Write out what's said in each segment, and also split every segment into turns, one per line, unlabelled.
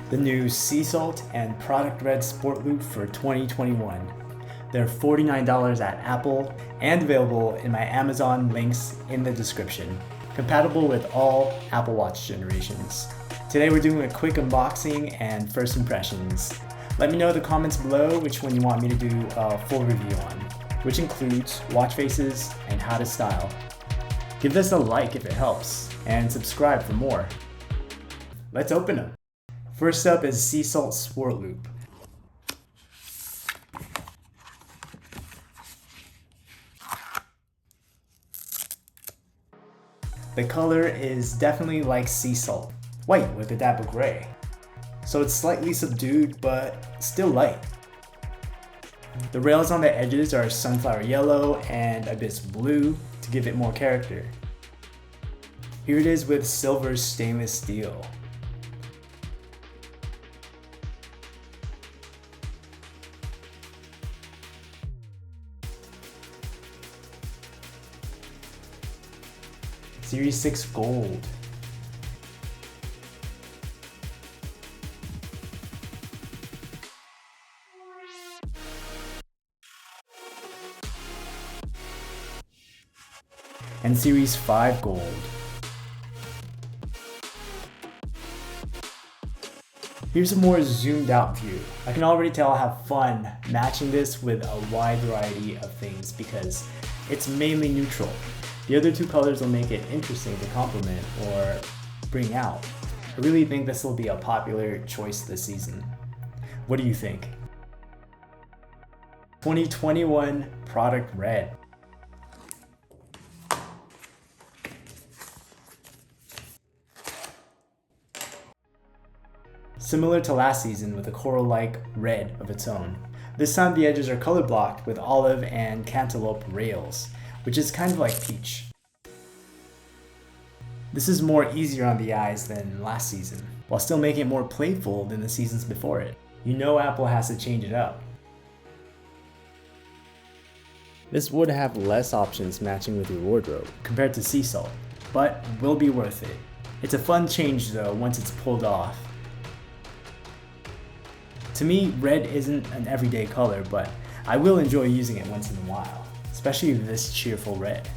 the new Sea Salt and Product Red Sport Loop for 2021. They're $49 at Apple and available in my Amazon links in the description. Compatible with all Apple Watch generations. Today we're doing a quick unboxing and first impressions. Let me know in the comments below which one you want me to do a full review on, which includes watch faces and how to style. Give this a like if it helps, and subscribe for more. Let's open them. First up is Sea Salt Sport Loop. The color is definitely like sea salt, white with a dab of gray. So it's slightly subdued, but still light. The rails on the edges are sunflower yellow and abyss blue to give it more character. Here it is with silver stainless steel. Series 6 Gold. And Series 5 Gold. Here's a more zoomed out view. I can already tell I have fun matching this with a wide variety of things because it's mainly neutral. The other two colors will make it interesting to complement or bring out. I really think this will be a popular choice this season. What do you think? 2021 Product Red. Similar to last season with a coral-like red of its own. This time the edges are color blocked with olive and cantaloupe rails, which is kind of like peach. This is more easier on the eyes than last season, while still making it more playful than the seasons before it. You know Apple has to change it up. This would have less options matching with your wardrobe compared to Sea Salt, but will be worth it. It's a fun change though once it's pulled off. To me, red isn't an everyday color, but I will enjoy using it once in a while. Especially this cheerful red.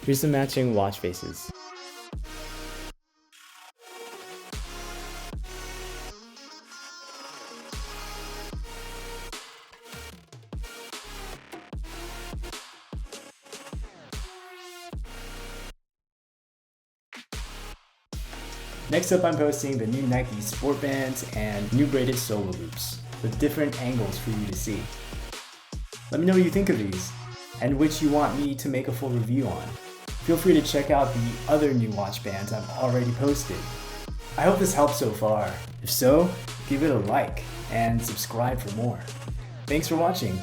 Here's the matching watch faces. Next up, I'm posting the new Nike sport bands and new braided solo loops with different angles for you to see. Let me know what you think of these and which you want me to make a full review on. Feel free to check out the other new watch bands I've already posted. I hope this helped so far. If so, give it a like and subscribe for more. Thanks for watching.